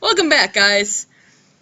Welcome back, guys.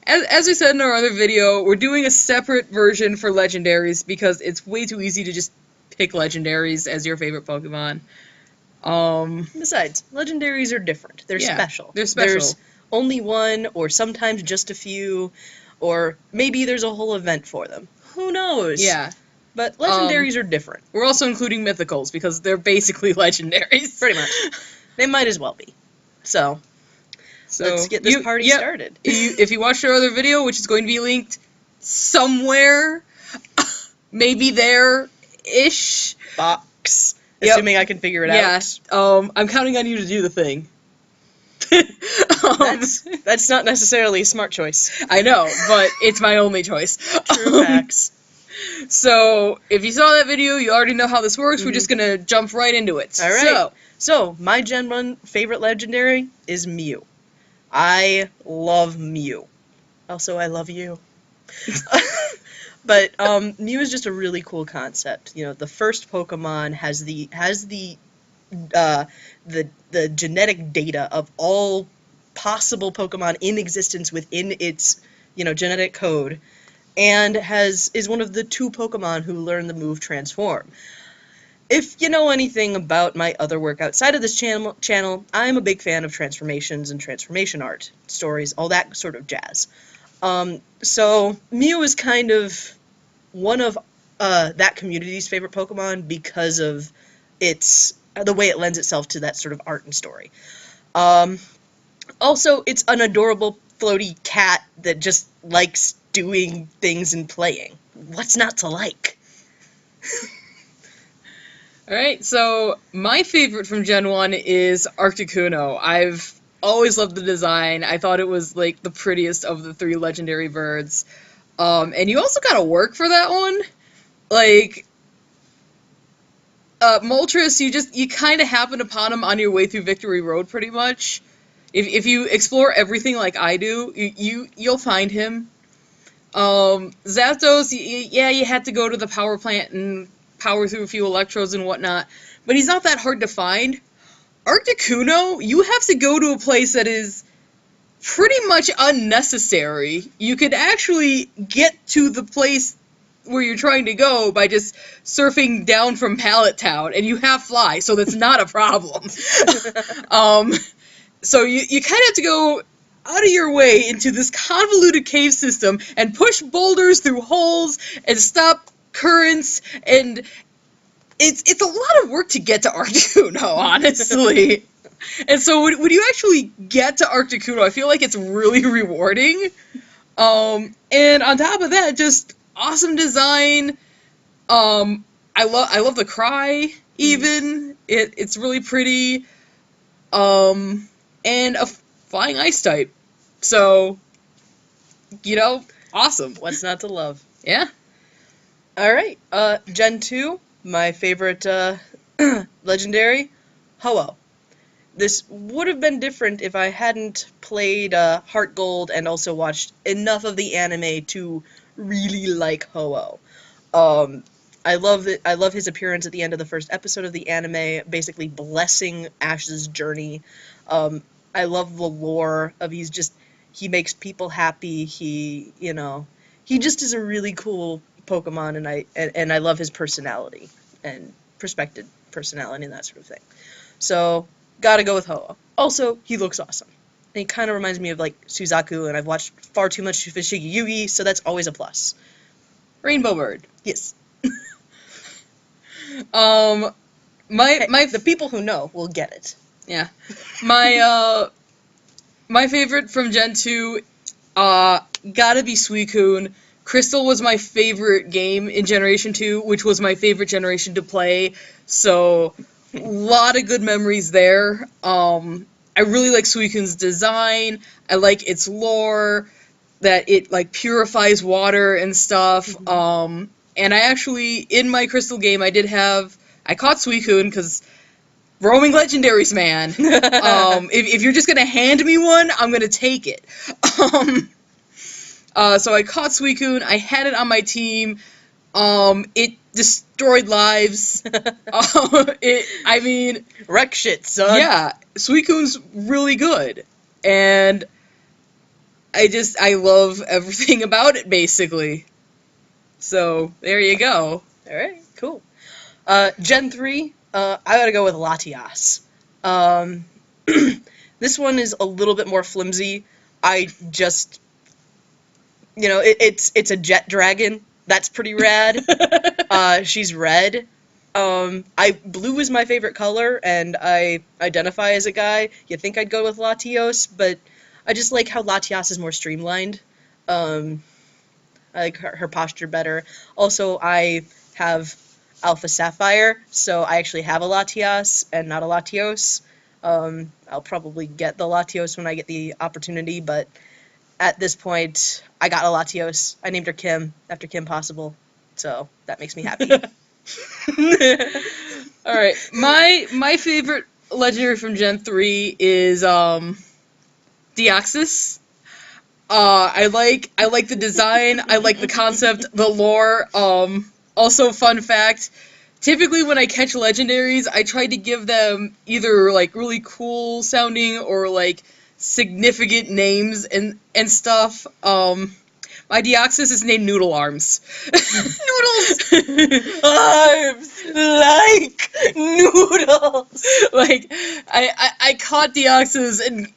As we said in our other video, we're doing a separate version for Legendaries because it's way too easy to just pick Legendaries as your favorite Pokemon. Besides, Legendaries are different. They're special. They're special. There's only one, or sometimes just a few, or maybe there's a whole event for them. Who knows? Yeah. But Legendaries are different. We're also including Mythicals because they're basically Legendaries. Pretty much. They might as well be. So let's get this party started. If you watched our other video, which is going to be linked somewhere, maybe there-ish. Box. Assuming I can figure it out. Yeah, I'm counting on you to do the thing. That's not necessarily a smart choice. I know, but it's my only choice. True facts. So, if you saw that video, you already know how this works. We're just gonna jump right into it. Alright. So, my Gen 1 favorite Legendary is Mew. I love Mew. Also, I love you. But Mew is just a really cool concept. You know, the first Pokemon has the genetic data of all possible Pokemon in existence within its, genetic code, and is one of the 2 Pokemon who learn the move Transform. If you know anything about my other work outside of this channel, I'm a big fan of transformations and transformation art, stories, all that sort of jazz. So Mew is kind of one of that community's favorite Pokemon because of the way it lends itself to that sort of art and story. Also, it's an adorable floaty cat that just likes doing things and playing. What's not to like? Alright, so my favorite from Gen 1 is Articuno. I've always loved the design. I thought it was, like, the prettiest of the 3 legendary birds. And you also gotta work for that one. Like, Moltres, you kind of happen upon him on your way through Victory Road, pretty much. If you explore everything like I do, you'll find him. Zapdos, you had to go to the power plant and power through a few electrodes and whatnot, but he's not that hard to find. Articuno, you have to go to a place that is pretty much unnecessary. You could actually get to the place where you're trying to go by just surfing down from Pallet Town, and you have Fly, so that's not a problem. So you kind of have to go out of your way into this convoluted cave system and push boulders through holes and stop currents, and it's a lot of work to get to Articuno, honestly. And so when you actually get to Articuno, I feel like it's really rewarding. And on top of that, just awesome design. I love the cry, even. It's really pretty. And a flying ice type. So, awesome. What's not to love? Yeah. Alright, Gen 2, my favorite legendary, Ho-Oh. This would have been different if I hadn't played Heart Gold and also watched enough of the anime to really like Ho-Oh. I love his appearance at the end of the first episode of the anime, basically blessing Ash's journey. I love the lore of he makes people happy. He just is a really cool Pokemon, and I love his personality and perspective personality and that sort of thing. So, gotta go with Ho-Oh. Also, he looks awesome. And he kind of reminds me of, like, Suzaku, and I've watched far too much Fushigi Yugi, so that's always a plus. Rainbow Bird. Yes. The people who know will get it. Yeah. My favorite from Gen 2, gotta be Suicune. Crystal was my favorite game in Generation 2, which was my favorite generation to play, so a lot of good memories there. I really like Suicune's design. I like its lore, that it, like, purifies water and stuff. And I actually, in my Crystal game, I caught Suicune, because roaming legendaries, man. If you're just gonna hand me one, I'm gonna take it. So I caught Suicune, I had it on my team, it destroyed lives. Wreck shit, son. Yeah, Suicune's really good. And I love everything about it, basically. So, there you go. Alright, cool. Gen 3, I gotta go with Latias. Um, this one is a little bit more flimsy. I just, it's a jet dragon. That's pretty rad. She's red. Blue is my favorite color, and I identify as a guy. You'd think I'd go with Latios, but I just like how Latias is more streamlined. I like her posture better. Also, I have Alpha Sapphire, so I actually have a Latias and not a Latios. I'll probably get the Latios when I get the opportunity, but at this point, I got a Latios. I named her Kim, after Kim Possible, so that makes me happy. Alright, my favorite legendary from Gen 3 is, Deoxys. I like the design, I like the concept, the lore. Also, fun fact, typically when I catch legendaries, I try to give them either, like, really cool sounding or, like, significant names and stuff. My Deoxys is named Noodle Arms. Noodles! Arms! Like noodles! Like, I caught Deoxys and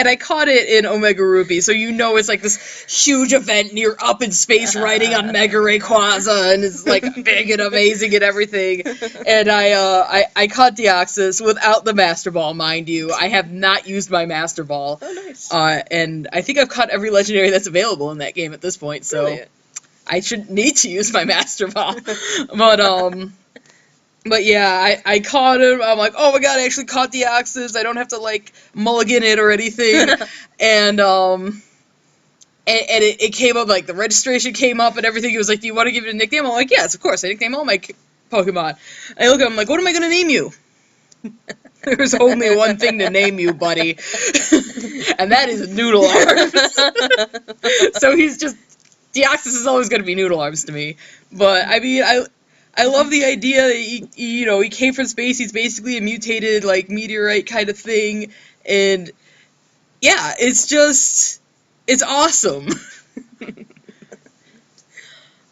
I caught it in Omega Ruby, so it's like this huge event and you're up in space riding on Mega Rayquaza and it's like big and amazing and everything. And I caught Deoxys without the Master Ball, mind you. I have not used my Master Ball. Oh, nice. And I think I've caught every legendary that's available in that game at this point, so Brilliant. I shouldn't need to use my Master Ball. But yeah, I caught him. I'm like, oh my god, I actually caught Deoxys. I don't have to, like, mulligan it or anything. And it came up, like, the registration came up and everything. He was like, do you want to give it a nickname? I'm like, yes, of course. I nickname all my Pokemon. And I look at him, I'm like, what am I going to name you? There's only one thing to name you, buddy. And that is Noodle Arms. So he's just... Deoxys is always going to be Noodle Arms to me. But, I mean, I love the idea that he came from space. He's basically a mutated, like, meteorite kind of thing. And, yeah, it's awesome.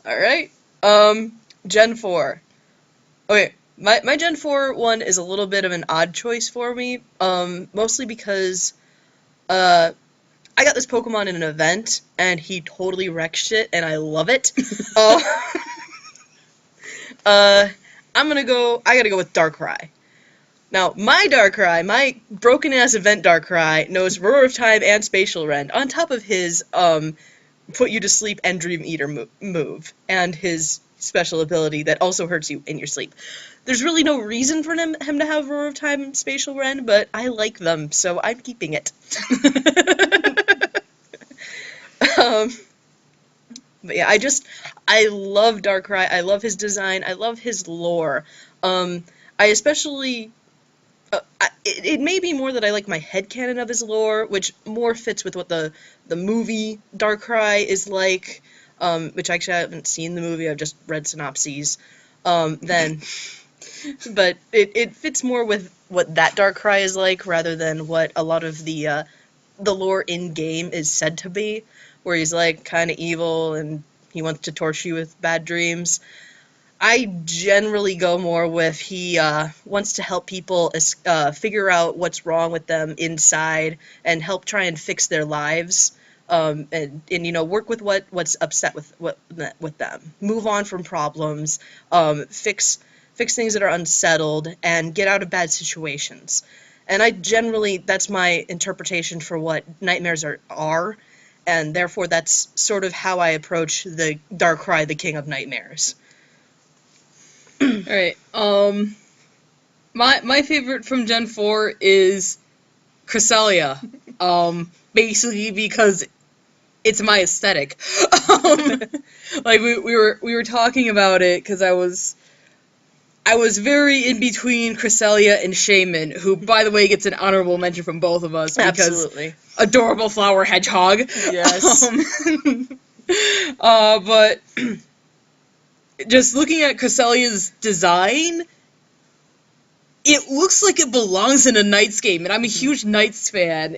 Alright. Gen 4. Okay, my Gen 4 one is a little bit of an odd choice for me. Mostly because, I got this Pokemon in an event, and he totally wrecked shit, and I love it. I gotta go with Darkrai. Now, my Darkrai, my broken-ass event Darkrai, knows Roar of Time and Spatial Rend, on top of his, Put You to Sleep and Dream Eater move, and his special ability that also hurts you in your sleep. There's really no reason for him to have Roar of Time and Spatial Rend, but I like them, so I'm keeping it. But yeah, I love Darkrai, I love his design, I love his lore. I especially... it may be more that I like my headcanon of his lore, which more fits with what the movie Darkrai is like, which actually I haven't seen the movie, I've just read synopses, then... But it fits more with what that Darkrai is like, rather than what a lot of the lore in-game is said to be, where he's, like, kind of evil, and he wants to torture you with bad dreams. I generally go more with he wants to help people figure out what's wrong with them inside, and help try and fix their lives, and work with what's upset with them. Move on from problems, fix things that are unsettled, and get out of bad situations. And that's my interpretation for what nightmares are, and therefore that's sort of how I approach the Darkrai, the King of Nightmares. Alright, my favorite from Gen 4 is Cresselia, basically because it's my aesthetic. Like, we were talking about it, because I was very in between Cresselia and Shaman, who, by the way, gets an honorable mention from both of us, because Absolutely. adorable flower hedgehog. Yes. But just looking at Cresselia's design, it looks like it belongs in a Knights game, and I'm a huge Knights fan.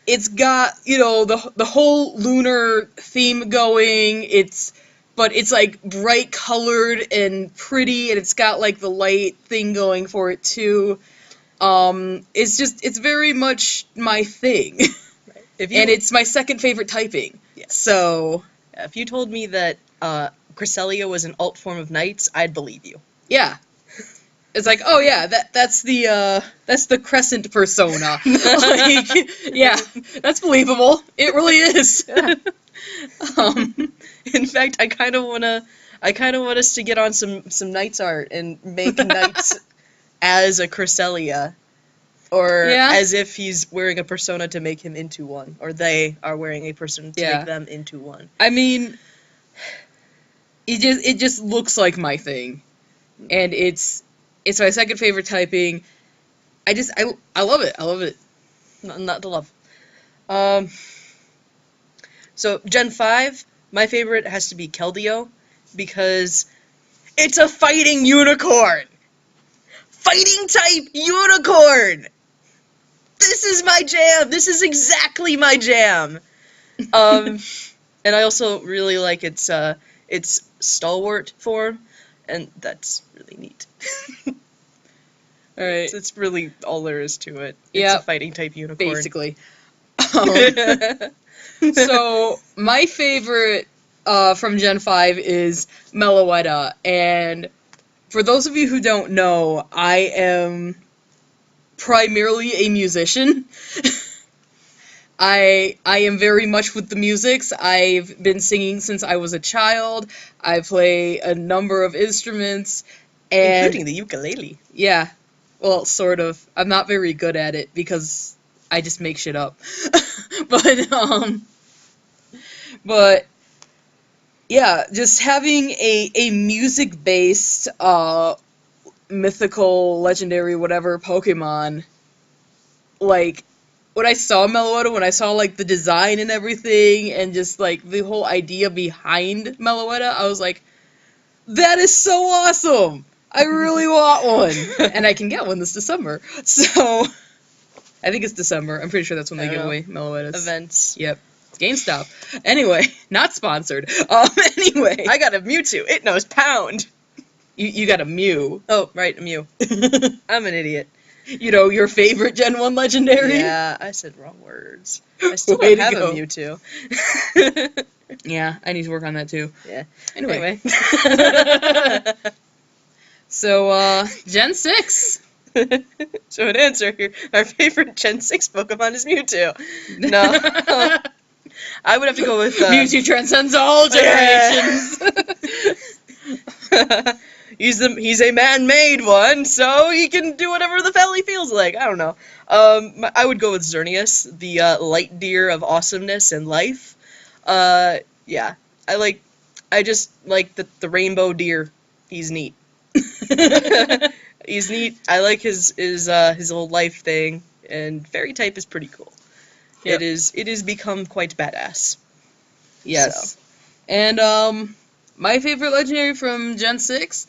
it's got, the whole lunar theme going. But it's like bright colored and pretty, and it's got like the light thing going for it too. It's very much my thing. If you, And it's my second favorite typing. Yes. So, if you told me that Cresselia was an alt form of Knights, I'd believe you. yeah. It's like, oh yeah, that's the Crescent persona. Like, yeah, that's believable. It really is. Yeah. In fact, I kind of want us to get on some Knights art and make Knights as a Cresselia. Or as if he's wearing a persona to make him into one. Or they are wearing a persona to make them into one. I mean, it just looks like my thing. And it's my second favorite typing. I love it. I love it. Not to love. So, Gen 5, my favorite has to be Keldeo. Because it's a fighting unicorn! Fighting type unicorn! This is my jam! This is exactly my jam! And I also really like its stalwart form, and that's really neat. Alright. It's really all there is to it. It's a fighting type unicorn. Basically. So, my favorite from Gen 5 is Meloetta, and for those of you who don't know, I am primarily a musician. I am very much with the musics. I've been singing since I was a child. I play a number of instruments, and including the ukulele. Yeah, well, sort of. I'm not very good at it because I just make shit up. But yeah, just having a music-based mythical, legendary, whatever Pokemon, like, when I saw Meloetta, when I saw, like, the design and everything, and just, like, the whole idea behind Meloetta, I was like, that is so awesome! I really want one! And I can get one this December. So, I think it's December. I'm pretty sure that's when they give away Meloettas. Events. Yep. It's GameStop. Anyway, not sponsored. Anyway. I got a Mewtwo. It knows pound. You got a Mew. Oh, right, a Mew. I'm an idiot. You know, your favorite Gen 1 Legendary? Yeah, I said wrong words. I still don't have a Mewtwo. Yeah, I need to work on that too. Yeah. Anyway. So, Gen 6. So, an answer here. Our favorite Gen 6 Pokemon is Mewtwo. No. I would have to go with... Mewtwo transcends all generations. He's a man-made one, so he can do whatever the hell he feels like. I don't know. I would go with Xerneas, the light deer of awesomeness and life. Yeah. I just like the rainbow deer. He's neat. He's neat. I like his little life thing, and fairy type is pretty cool. Yep. It has become quite badass. Yes. So. And my favorite legendary from Gen 6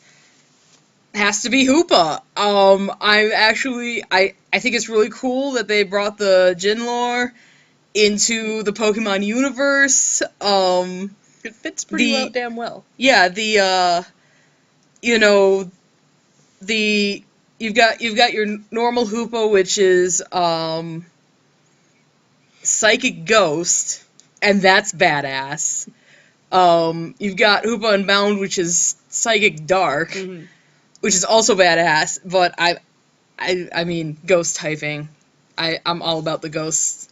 has to be Hoopa. I think it's really cool that they brought the Jin lore into the Pokemon universe. It fits pretty damn well. Yeah, you've got your normal Hoopa, which is Psychic Ghost, and that's badass. You've got Hoopa Unbound, which is Psychic Dark, which is also badass. But I mean, ghost typing. I'm all about the ghosts.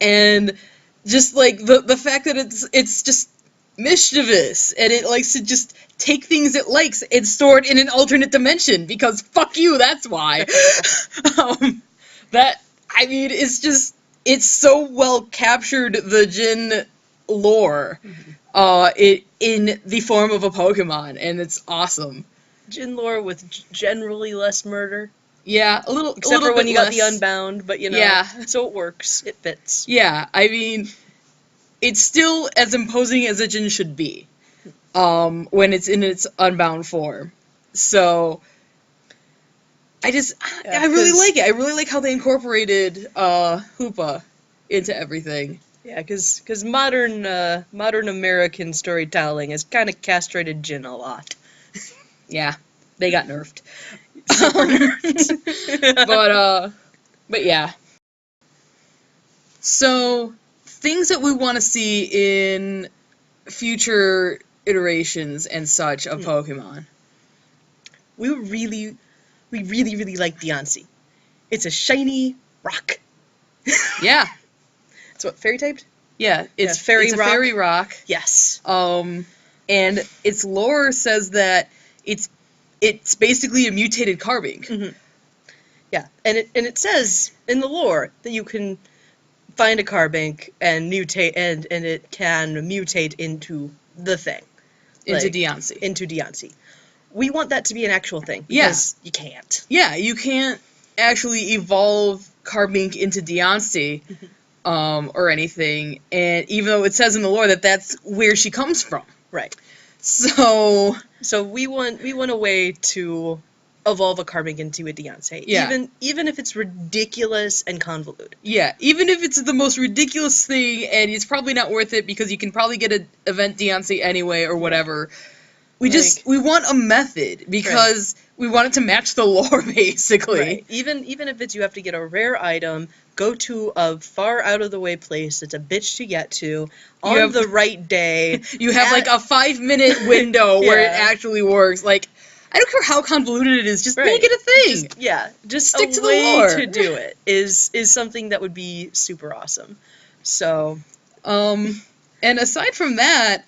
And just like the fact that it's just mischievous, and it likes to just take things it likes and store it in an alternate dimension, because fuck you, that's why. It's so well captured the Jin lore, in the form of a Pokemon, and it's awesome. Jin lore with generally less murder. Yeah, except for when you got the Unbound, but yeah, so it works. It fits. Yeah, I mean, it's still as imposing as a Jin should be, when it's in its Unbound form. So, I really like it. I really like how they incorporated Hoopa into everything. Yeah, because modern American storytelling has kind of castrated Jin a lot. Yeah, they got nerfed. Super nerfed. But yeah. So, things that we want to see in future iterations and such of Pokemon. We really like Deontay. It's a shiny rock. Yeah. It's what, fairy typed? Yeah, it's a fairy rock. Yes. And its lore says that it's basically a mutated Carbink. Mm-hmm. Yeah, and it says in the lore that you can find a Carbink and mutate, and it can mutate into the thing. Into Deontay. Into Deontay. We want that to be an actual thing, because you can't. Yeah, you can't actually evolve Carbink into Deontay, or anything, and even though it says in the lore that that's where she comes from. Right. So we want a way to evolve a Carbink into a Deontay. Yeah. Even if it's ridiculous and convoluted. Yeah, even if it's the most ridiculous thing and it's probably not worth it because you can probably get an event Deontay anyway or whatever. We want a method because we want it to match the lore, basically. Right. Even if it's you have to get a rare item, go to a far out of the way place that's a bitch to get to on the right day. You have like a 5-minute window where it actually works. Like, I don't care how convoluted it is, just make it a thing. Just stick to the way lore. to do it is something that would be super awesome. So, and aside from that,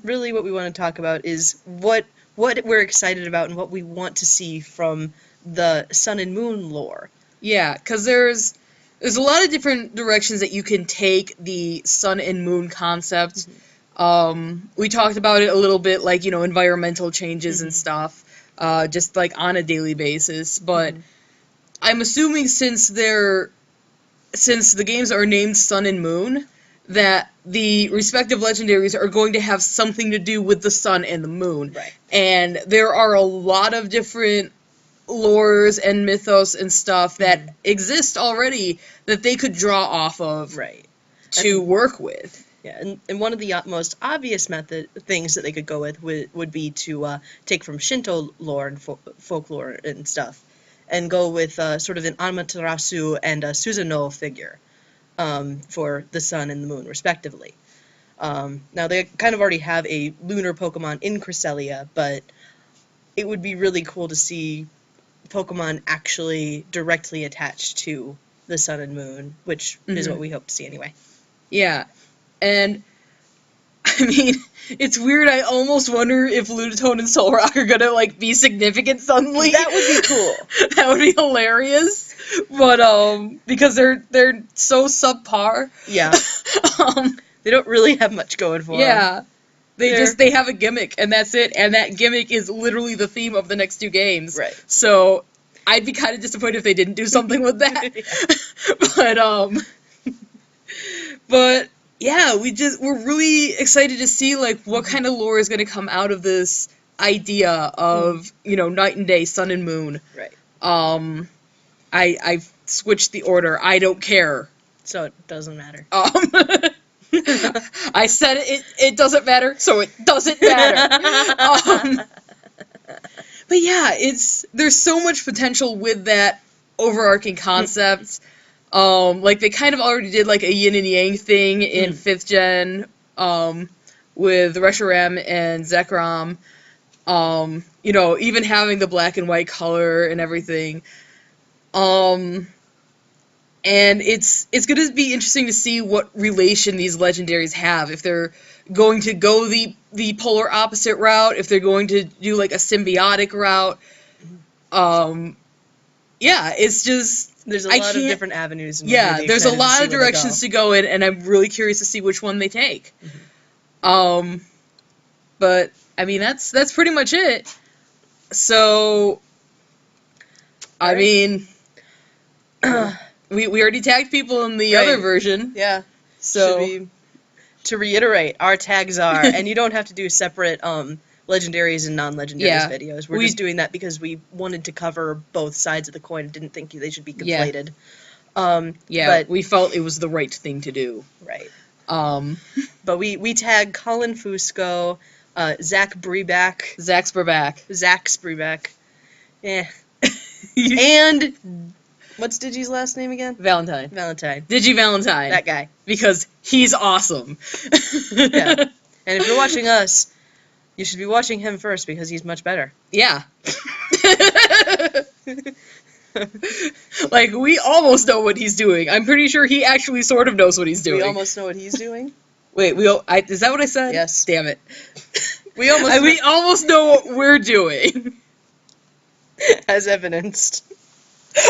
really what we want to talk about is what we're excited about and what we want to see from the Sun and Moon lore. Yeah, because there's a lot of different directions that you can take the Sun and Moon concept. We talked about it a little bit, like, environmental changes and stuff, just like on a daily basis. But I'm assuming since the games are named Sun and Moon, that the respective legendaries are going to have something to do with the sun and the moon. Right. And there are a lot of different lores and mythos and stuff that exist already that they could draw off of to work with. Yeah, and one of the most obvious things that they could go with would be to take from Shinto lore and folklore and stuff, and go with sort of an Amaterasu and a Susanoo figure for the sun and the moon, respectively. Now, they kind of already have a lunar Pokemon in Cresselia, but it would be really cool to see Pokemon actually directly attached to the sun and moon, which is what we hope to see anyway. Yeah, and I mean, it's weird. I almost wonder if Lunatone and Solrock are gonna be significant suddenly. That would be cool. That would be hilarious. But because they're so subpar. Yeah. They don't really have much going for them. Yeah. They have a gimmick and that's it, and that gimmick is literally the theme of the next 2 games. Right. So I'd be kind of disappointed if they didn't do something with that. But yeah, we're really excited to see what kind of lore is going to come out of this idea of night and day, sun and moon. Right. I've switched the order. I don't care. So it doesn't matter. I said it doesn't matter, so it doesn't matter. But yeah, there's so much potential with that overarching concept. They kind of already did a yin and yang thing in 5th gen, with Reshiram and Zekrom. Even having the black and white color and everything. And it's going to be interesting to see what relation these legendaries have. If they're going to go the polar opposite route, if they're going to do a symbiotic route. Yeah, it's just... There's a lot of different avenues. There's a lot of directions to go in, and I'm really curious to see which one they take. But, I mean, that's pretty much it. So, I mean... We already tagged people in the other version. Yeah. So to reiterate, our tags are, and you don't have to do separate Legendaries and non-Legendaries Yeah. videos. We're just doing that because we wanted to cover both sides of the coin and didn't think they should be Yeah. conflated. But we felt it was the right thing to do. Right. Um, But we tagged Colin Fusco, Zach Breback, Zach Breback, and what's Digi's last name again? Valentine. Digi Valentine. That guy. Because he's awesome. Yeah. And if you're watching us, you should be watching him first because he's much better. Yeah. Like, we almost know what he's doing. I'm pretty sure he actually sort of knows what he's doing. We almost know what he's doing? Wait, is that what I said? Yes. Damn it. We almost know what we're doing. As evidenced.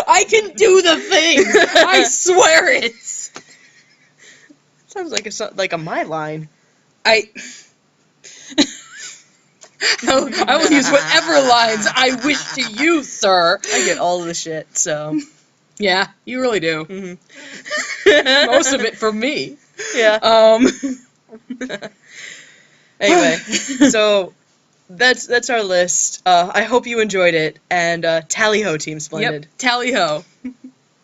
I can do the thing! I swear it! Sounds like a my line. I will use whatever lines I wish to use, sir. I get all of the shit, so. Yeah, you really do. Mm-hmm. Most of it from me. Yeah. Anyway, so that's our list. I hope you enjoyed it, and tally ho, Team Splendid. Yep, tally ho.